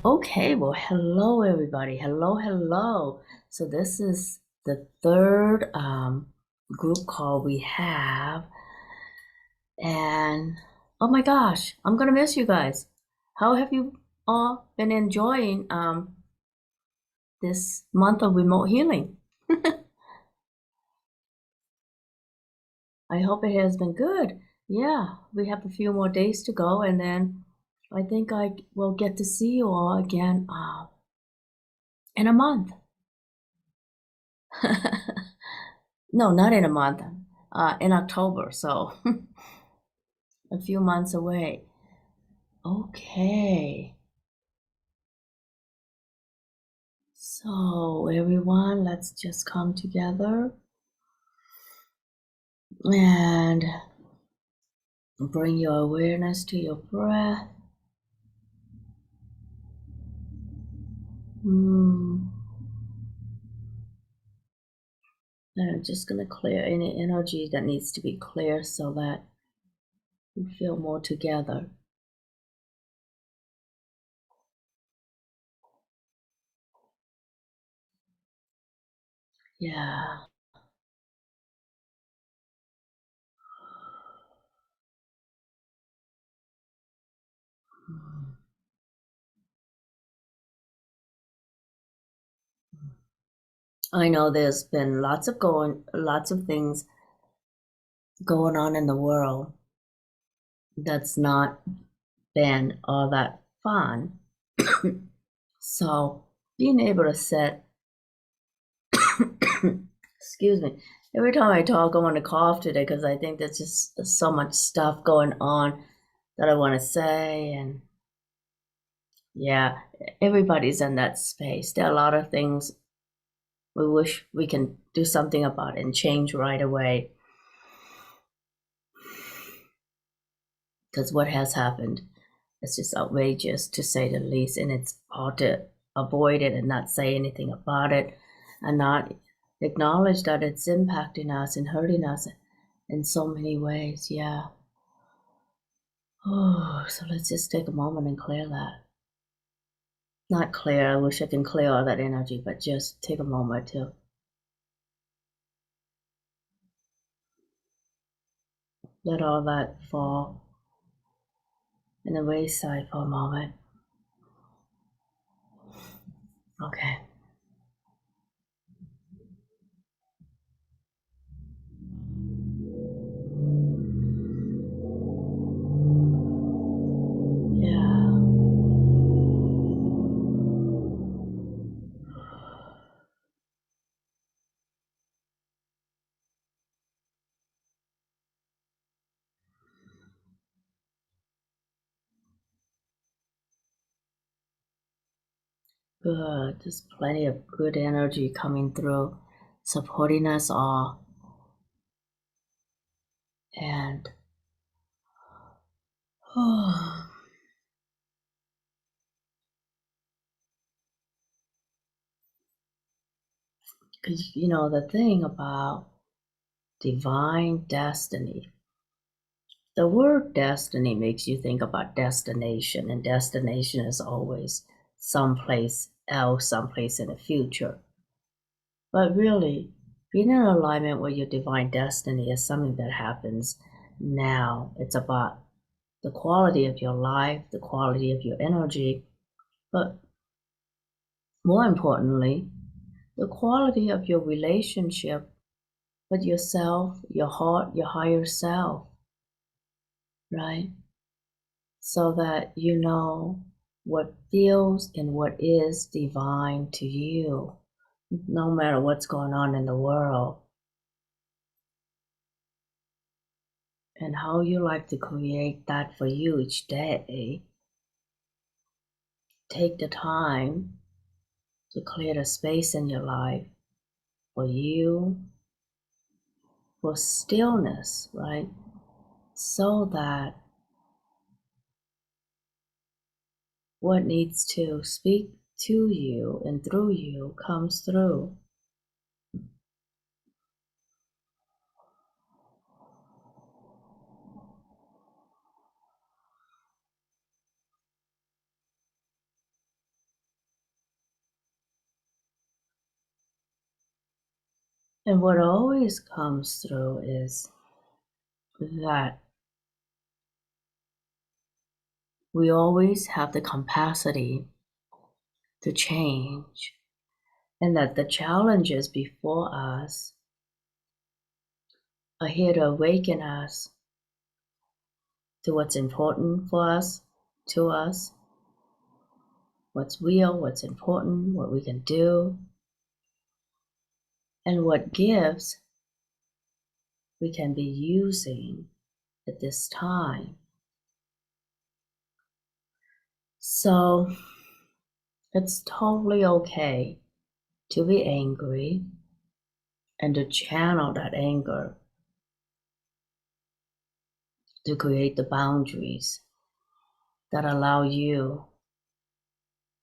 Okay, well, hello everybody. Hello, hello. So this is the third group call we have, and oh my gosh, I'm gonna miss you guys. How have you all been enjoying this month of remote healing? I hope it has been good. Yeah, we have a few more days to go, and then I think I will get to see you all again in a month. No, not in a month. In October, so a few months away. Okay. So, everyone, let's just come together and bring your awareness to your breath. Mm. And I'm just going to clear any energy that needs to be clear so that we feel more together. Yeah. Mm. I know there's been lots of things going on in the world that's not been all that fun. So being able to set, excuse me, every time I talk, I want to cough today because I think there's just so much stuff going on that I want to say. And yeah, everybody's in that space. There are a lot of things we wish we can do something about and change right away. Because what has happened is just outrageous to say the least, and it's hard to avoid it and not say anything about it and not acknowledge that it's impacting us and hurting us in so many ways. Yeah. Oh, so let's just take a moment and clear that. Not clear, I wish I can clear all that energy, but just take a moment to let all that fall in the wayside for a moment. Okay. Yeah. Good. There's plenty of good energy coming through, supporting us all. And oh, because you know the thing about divine destiny, the word destiny makes you think about destination, and destination is always someplace else, someplace in the future. But really, being in alignment with your divine destiny is something that happens now. It's about the quality of your life, the quality of your energy, but more importantly, the quality of your relationship with yourself, your heart, your higher self, right? So that you know what feels and what is divine to you, no matter what's going on in the world, and how you like to create that for you each day. Take the time to clear the space in your life for you, for stillness, right? So that what needs to speak to you and through you comes through. And what always comes through is that we always have the capacity to change, and that the challenges before us are here to awaken us to what's important for us, to us, what's real, what's important, what we can do, and what gifts we can be using at this time. So it's totally okay to be angry and to channel that anger to create the boundaries that allow you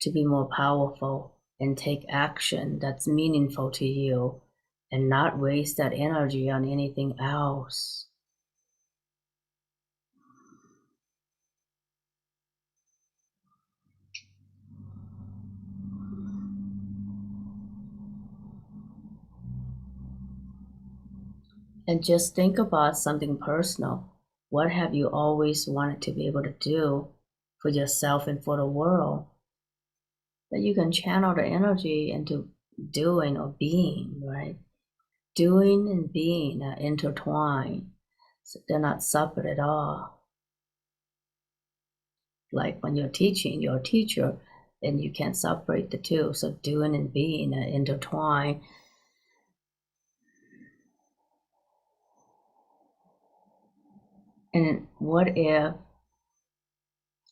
to be more powerful and take action that's meaningful to you and not waste that energy on anything else. And just think about something personal. What have you always wanted to be able to do for yourself and for the world that you can channel the energy into doing or being, right? Doing and being are intertwined. So they're not separate at all. Like when you're teaching, you're a teacher and you can't separate the two. So doing and being are intertwined. And what if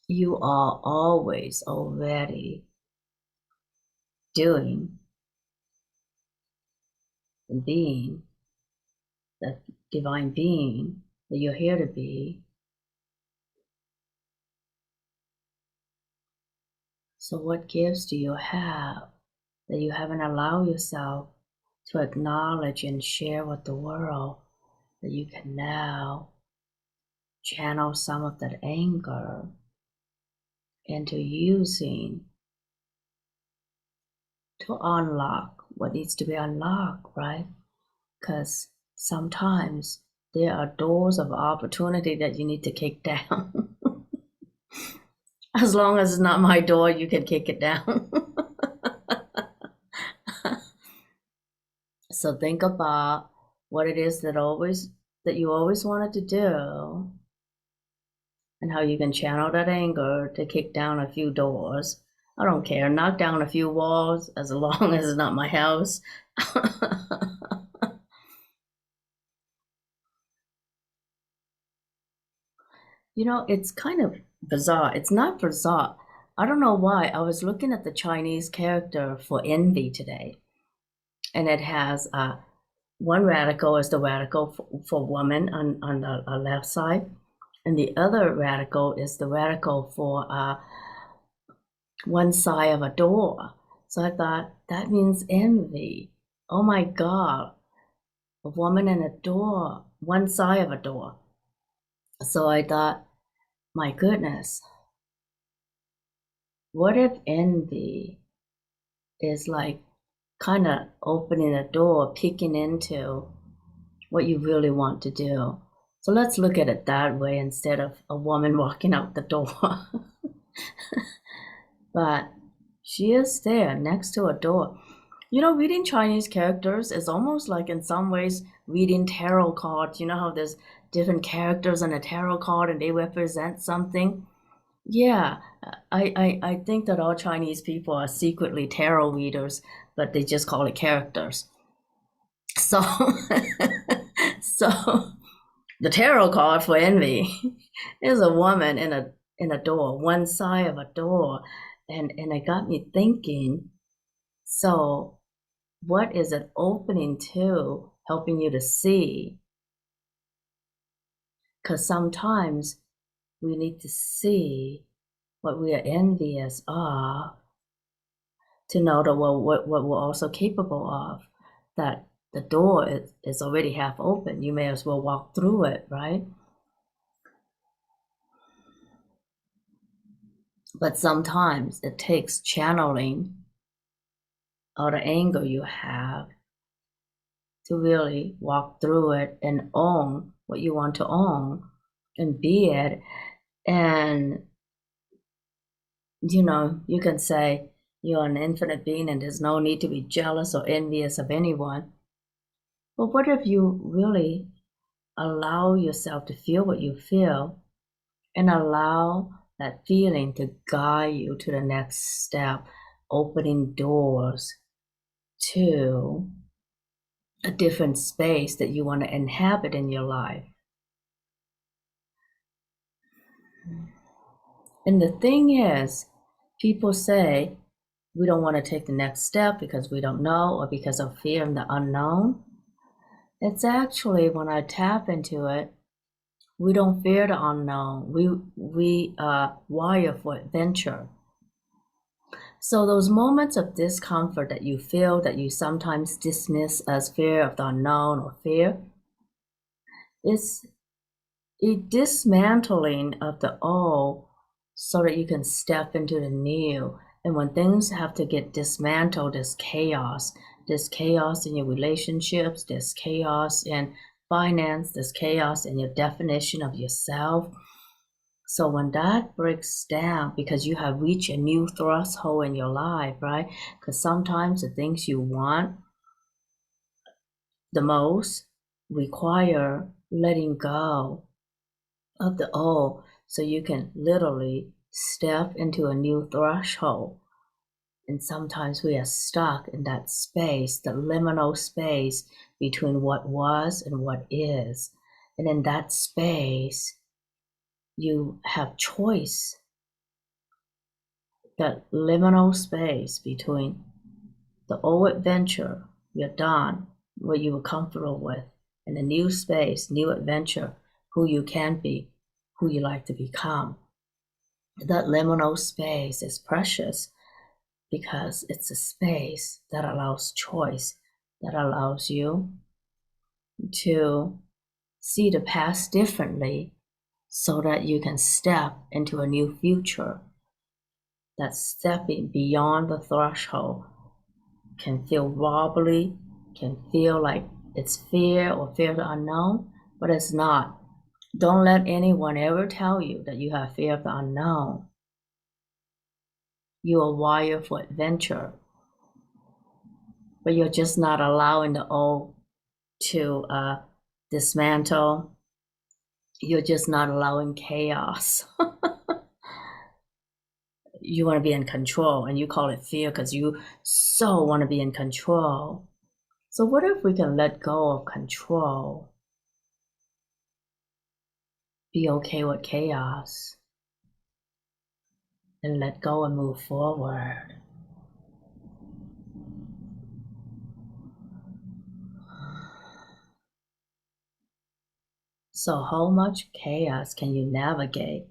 you are always already doing and being that divine being that you're here to be? So what gifts do you have that you haven't allowed yourself to acknowledge and share with the world that you can now channel some of that anger into using to unlock what needs to be unlocked, right? Because sometimes there are doors of opportunity that you need to kick down. As long as it's not my door, you can kick it down. So think about what it is that you always wanted to do and how you can channel that anger to kick down a few doors. I don't care, knock down a few walls as long as it's not my house. You know, it's kind of bizarre. It's not bizarre. I don't know why. I was looking at the Chinese character for envy today, and it has one radical is the radical for woman on the left side, and the other radical is the radical for one side of a door. So I thought that means envy. Oh my God, a woman and a door, one side of a door. So I thought, my goodness, what if envy is like kind of opening a door, peeking into what you really want to do? So let's look at it that way instead of a woman walking out the door. But she is there next to a door. You know, reading Chinese characters is almost like in some ways reading tarot cards. You know how there's different characters on a tarot card and they represent something? Yeah, I think that all Chinese people are secretly tarot readers, but they just call it characters. So, so the tarot card for envy is a woman in a door, one side of a door, and it got me thinking. So, what is it opening to, helping you to see? Because sometimes we need to see what we are envious of to know that what we're also capable of, that the door is already half open. You may as well walk through it, right? But sometimes it takes channeling all the anger you have to really walk through it and own what you want to own and be it. And, you can say you're an infinite being and there's no need to be jealous or envious of anyone. But what if you really allow yourself to feel what you feel and allow that feeling to guide you to the next step, opening doors to a different space that you want to inhabit in your life? And the thing is, people say we don't want to take the next step because we don't know or because of fear of the unknown. It's actually, when I tap into it, we don't fear the unknown. We wire for adventure. So those moments of discomfort that you feel, that you sometimes dismiss as fear of the unknown or fear, it's a dismantling of the old so that you can step into the new. And when things have to get dismantled, there's chaos. There's chaos in your relationships, there's chaos in finance, there's chaos in your definition of yourself. So when that breaks down, because you have reached a new threshold in your life, right? Because sometimes the things you want the most require letting go of the old so you can literally step into a new threshold. And sometimes we are stuck in that space, the liminal space between what was and what is. And in that space, you have choice. That liminal space between the old adventure, you're done, what you were comfortable with, and the new space, new adventure, who you can be, who you like to become. That liminal space is precious because it's a space that allows choice, that allows you to see the past differently so that you can step into a new future. That stepping beyond the threshold can feel wobbly, can feel like it's fear or fear of the unknown, but it's not. Don't let anyone ever tell you that you have fear of the unknown. You are wired for adventure, but you're just not allowing the old to dismantle. You're just not allowing chaos. You want to be in control, and you call it fear because you so want to be in control. So what if we can let go of control? Be okay with chaos and let go and move forward. So how much chaos can you navigate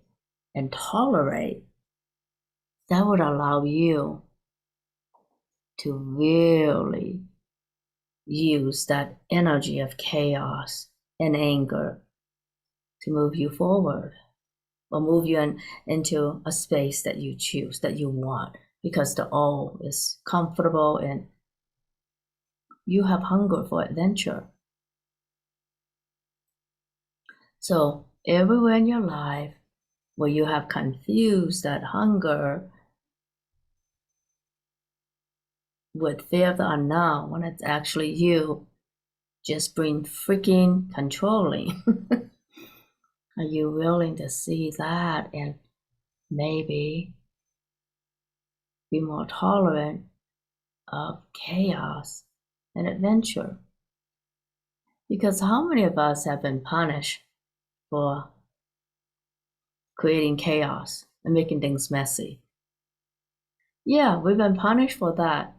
and tolerate that would allow you to really use that energy of chaos and anger to move you forward or move you into a space that you choose, that you want, because the all is comfortable and you have hunger for adventure. So everywhere in your life where you have confused that hunger with fear of the unknown, when it's actually you just being freaking controlling. Are you willing to see that and maybe be more tolerant of chaos and adventure? Because how many of us have been punished for creating chaos and making things messy? Yeah, we've been punished for that.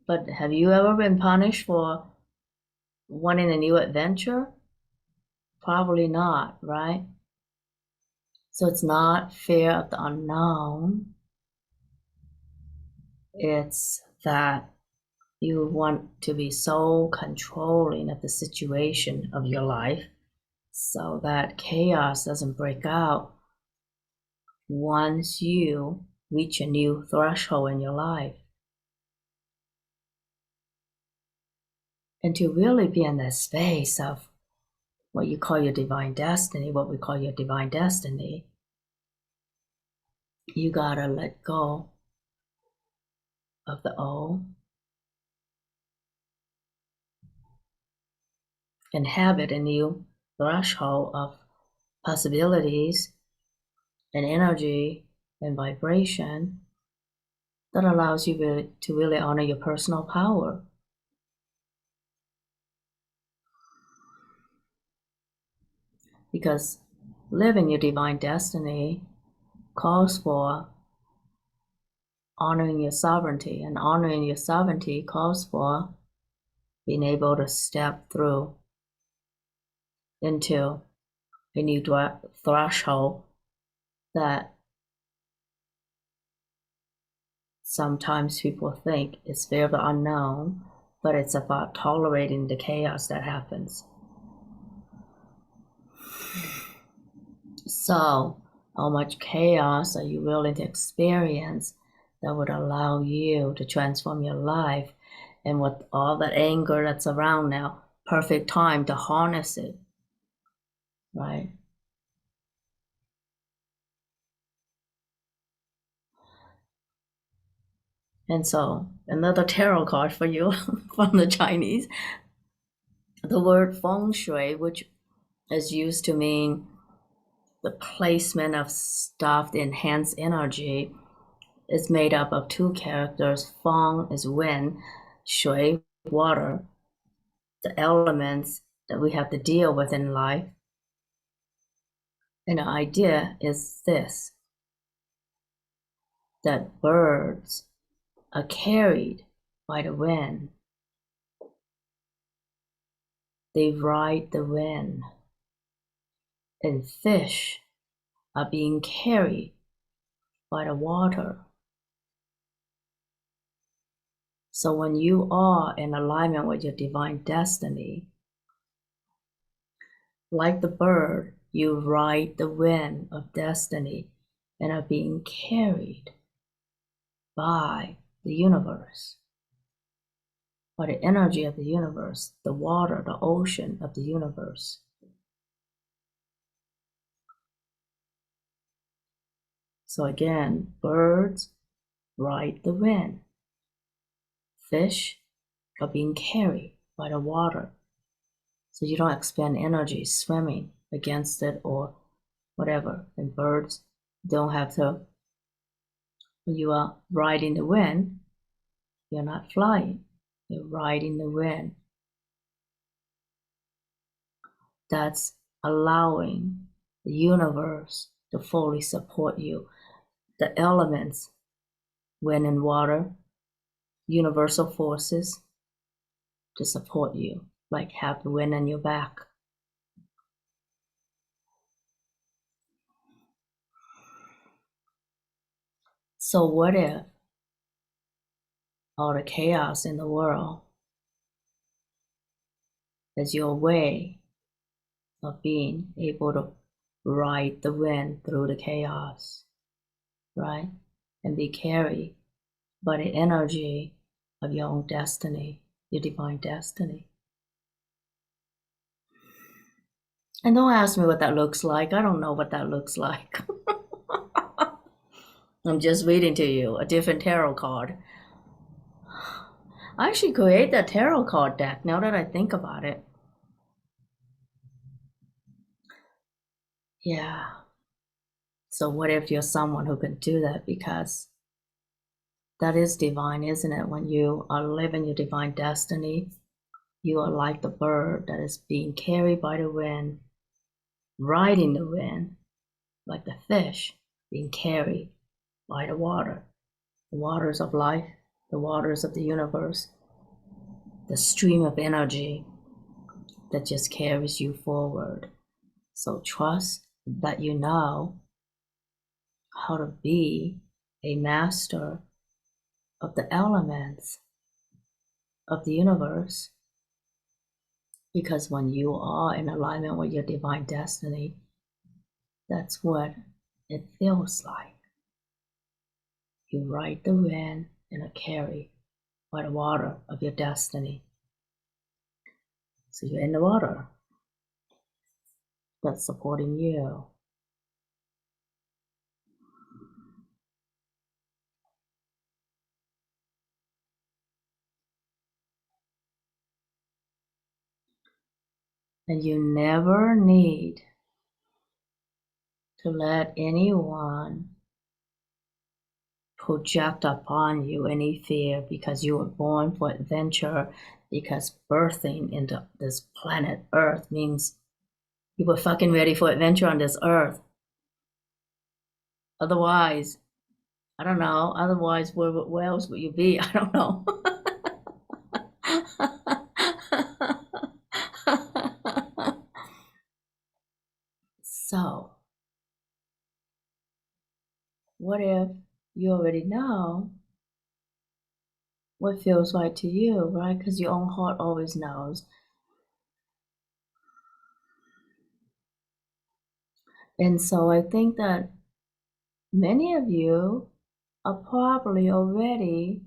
But have you ever been punished for wanting a new adventure? Probably not, right? So it's not fear of the unknown. It's that you want to be so controlling of the situation of your life so that chaos doesn't break out once you reach a new threshold in your life. And to really be in that space of what you call your divine destiny, what we call your divine destiny, you gotta let go of the old, inhabit a new threshold of possibilities and energy and vibration that allows you to really honor your personal power. Because living your divine destiny calls for honoring your sovereignty, and honoring your sovereignty calls for being able to step through into a new threshold that sometimes people think is fear of the unknown, but it's about tolerating the chaos that happens. So, how much chaos are you willing to experience that would allow you to transform your life? And with all that anger that's around now, perfect time to harness it, right? And so, another tarot card for you from the Chinese. The word Feng shui, which is used to mean the placement of stuff to enhance energy, is made up of two characters. Feng is wind, shui, water, the elements that we have to deal with in life. And the idea is this, that birds are carried by the wind. They ride the wind. And fish are being carried by the water. So when you are in alignment with your divine destiny, like the bird, you ride the wind of destiny and are being carried by the universe, by the energy of the universe, the water, the ocean of the universe. So again, birds ride the wind. Fish are being carried by the water. So you don't expend energy swimming against it or whatever. And birds don't have to, when you are riding the wind, you're not flying, you're riding the wind. That's allowing the universe to fully support you. The elements, wind and water, universal forces to support you, like have the wind on your back. So what if all the chaos in the world is your way of being able to ride the wind through the chaos, right? And be carried by the energy of your own destiny, your divine destiny. And don't ask me what that looks like. I don't know what that looks like. I'm just reading to you a different tarot card. I should create that tarot card deck now that I think about it. Yeah. So what if you're someone who can do that? Because that is divine, isn't it? When you are living your divine destiny, you are like the bird that is being carried by the wind, riding the wind, like the fish being carried by the waters of life, the waters of the universe, the stream of energy that just carries you forward. So trust that you know how to be a master of the elements of the universe, because when you are in alignment with your divine destiny, that's what it feels like. You ride the wind and are carried by the water of your destiny. So you're in the water. That's supporting you. And you never need to let anyone project upon you any fear because you were born for adventure, because birthing into this planet Earth means you were fucking ready for adventure on this Earth. Otherwise, I don't know. Otherwise, where else would you be? I don't know. So, what if you already know what feels right to you, right? Because your own heart always knows. And so I think that many of you are probably already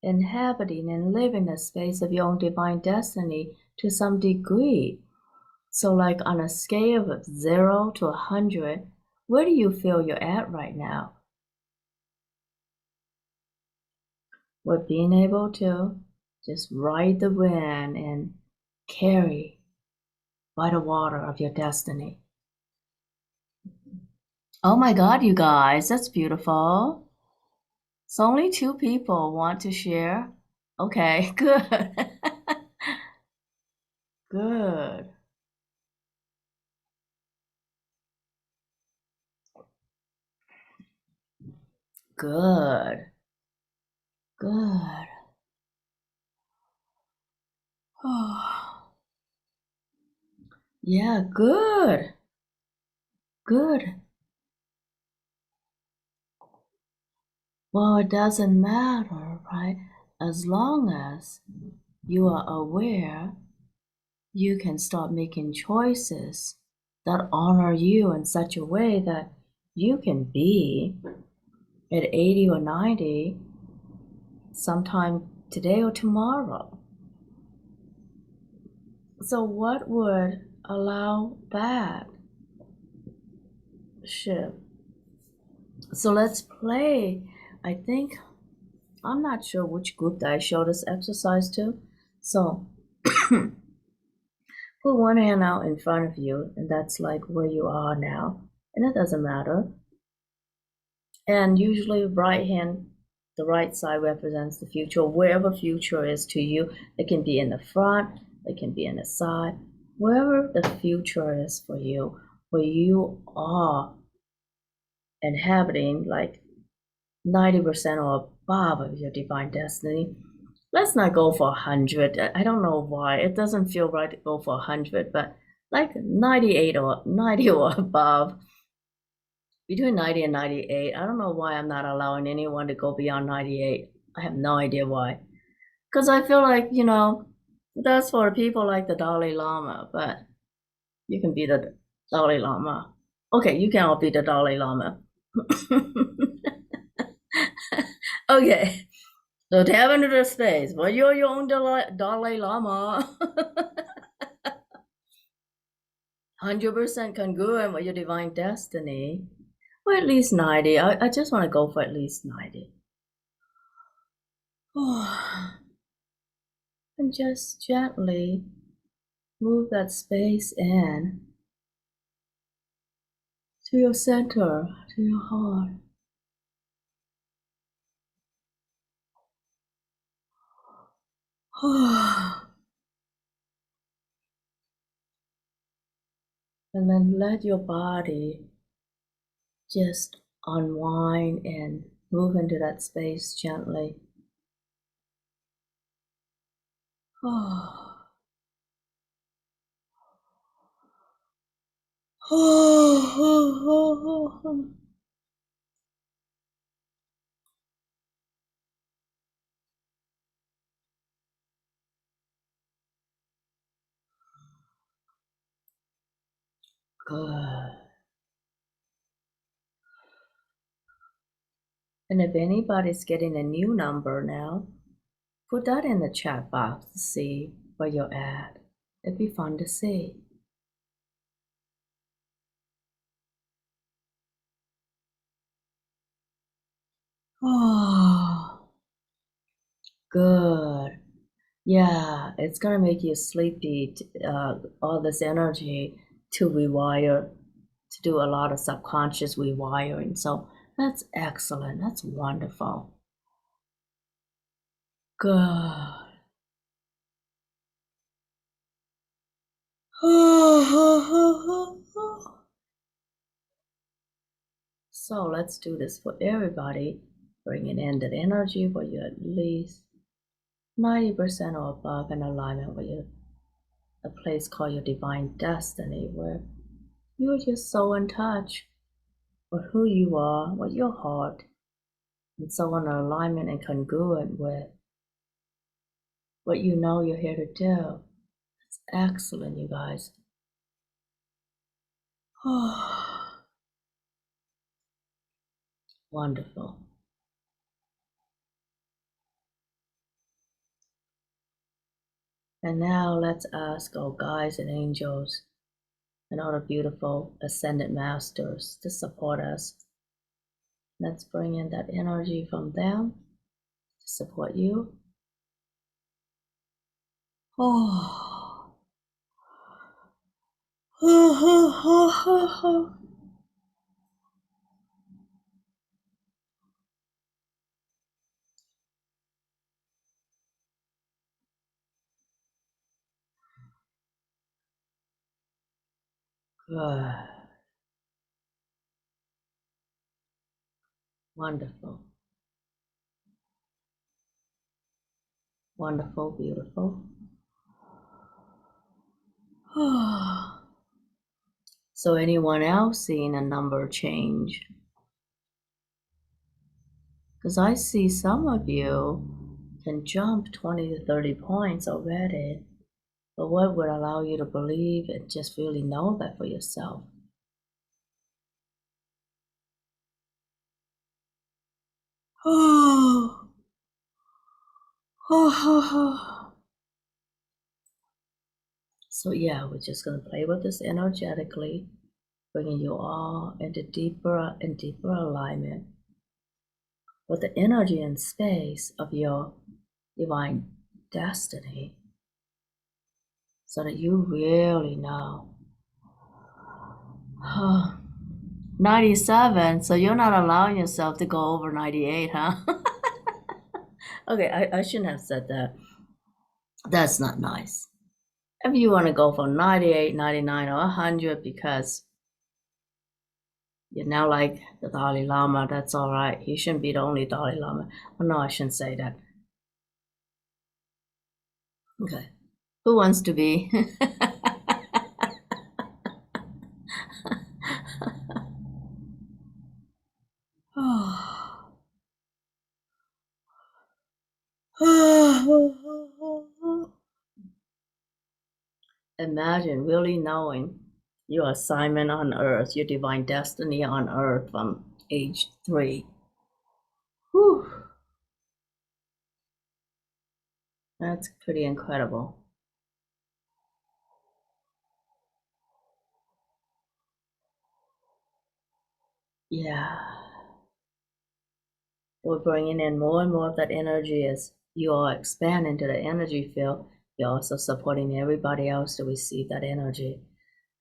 inhabiting and living a space of your own divine destiny to some degree. So, like on a scale of 0 to 100, where do you feel you're at right now? With being able to just ride the wind and carry by the water of your destiny. Oh my God, you guys, that's beautiful. So only 2 people want to share. Okay, good. Good. Good. Good. Oh, yeah, good. Good. Well, it doesn't matter, right? As long as you are aware, you can start making choices that honor you in such a way that you can be at 80 or 90 sometime today or tomorrow. So, what would allow that shift? So, let's play. I think, I'm not sure which group that I show this exercise to. So, put one hand out in front of you, and that's like where you are now. And it doesn't matter. And usually, right hand, the right side represents the future, wherever future is to you. It can be in the front, it can be in the side, wherever the future is for you, where you are inhabiting like 90% or above of your divine destiny. Let's not go for 100. I don't know why. It doesn't feel right to go for 100, but like 98 or 90 or above. Between 90 and 98. I don't know why I'm not allowing anyone to go beyond 98. I have no idea why. Because I feel like, that's for people like the Dalai Lama, but you can be the Dalai Lama. Okay, you can all be the Dalai Lama. Okay, so tap into the space. Well, you're your own Dalai Lama. 100% congruent with your divine destiny. Or at least 90. I just want to go for at least 90. And just gently move that space in to your center, to your heart. And then let your body just unwind and move into that space gently. Good. And if anybody's getting a new number now, put that in the chat box to see where you're at. It'd be fun to see. Oh, good. Yeah, it's gonna make you sleepy, all this energy to rewire, to do a lot of subconscious rewiring. So that's excellent. That's wonderful. Good. So let's do this for everybody, bringing in that energy where you're at least 90% or above in alignment with your, a place called your divine destiny, where you're just so in touch with who you are, with your heart, and so in alignment and congruent with what you know you're here to do. It's excellent, you guys. Wonderful. And now let's ask our guides and angels and all the beautiful ascended masters to support us. Let's bring in that energy from them to support you. Oh. Good. Wonderful. Wonderful, beautiful. So anyone else seeing a number change? Because I see some of you can jump 20 to 30 points already. But what would allow you to believe and just really know that for yourself? So yeah, we're just going to play with this energetically, bringing you all into deeper and deeper alignment with the energy and space of your divine destiny, so that you really know. 97, so you're not allowing yourself to go over 98, huh? Okay, I shouldn't have said that. That's not nice. If you want to go for 98, 99, or 100 because you're now like the Dalai Lama, that's all right. You shouldn't be the only Dalai Lama. Oh, no, I shouldn't say that. Okay. Who wants to be? Imagine really knowing your assignment on earth, your divine destiny on earth from age 3. Whew. That's pretty incredible. Yeah. We're bringing in more and more of that energy as you all expand into the energy field. You're also supporting everybody else to receive that energy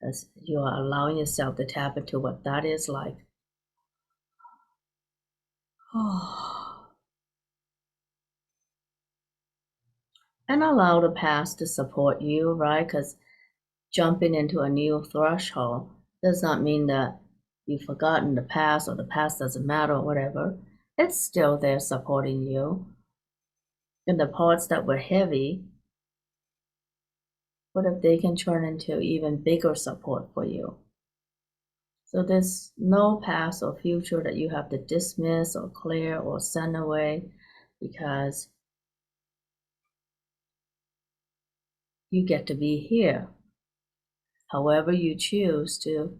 as you are allowing yourself to tap into what that is like. And allow the past to support you, right? Because jumping into a new threshold does not mean that you've forgotten the past or the past doesn't matter or whatever. It's still there supporting you. And the parts that were heavy, what if they can turn into even bigger support for you? So there's no past or future that you have to dismiss or clear or send away, because you get to be here. However you choose to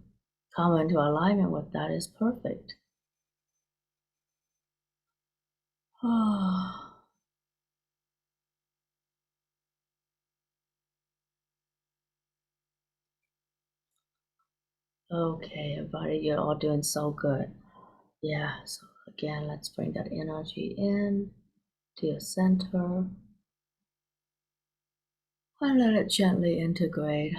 come into alignment with that is perfect. Okay, everybody, you're all doing so good. Yeah, so again, let's bring that energy in to your center and let it gently integrate.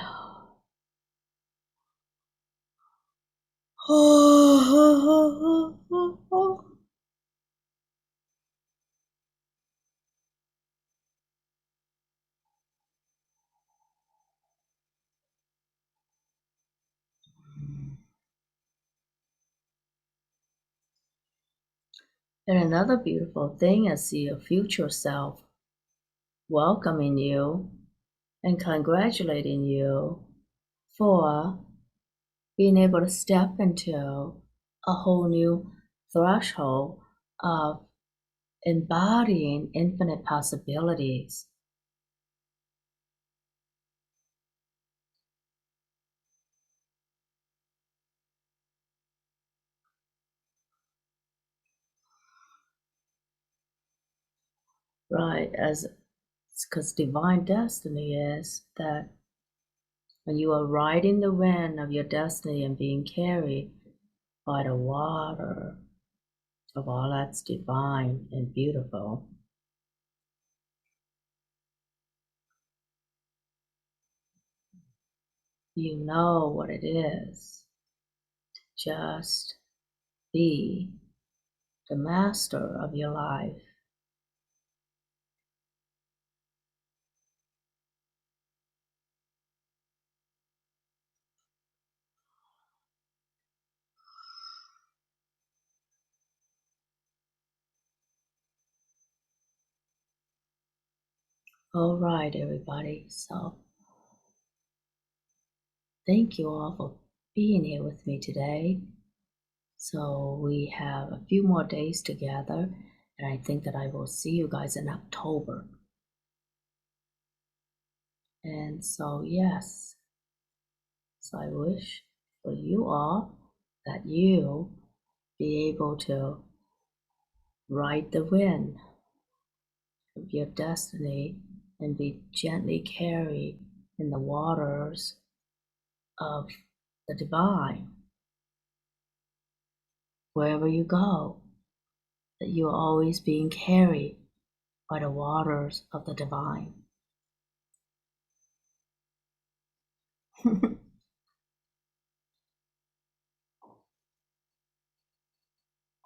And another beautiful thing is see your future self welcoming you and congratulating you for being able to step into a whole new threshold of embodying infinite possibilities. Right, as because divine destiny is that when you are riding the wind of your destiny and being carried by the water of all that's divine and beautiful, you know what it is to just be the master of your life. All right, everybody. So, thank you all for being here with me today. So, we have a few more days together, and I think that I will see you guys in October. And so, yes, so I wish for you all that you be able to ride the wind of your destiny and be gently carried in the waters of the divine wherever you go, that you are always being carried by the waters of the divine.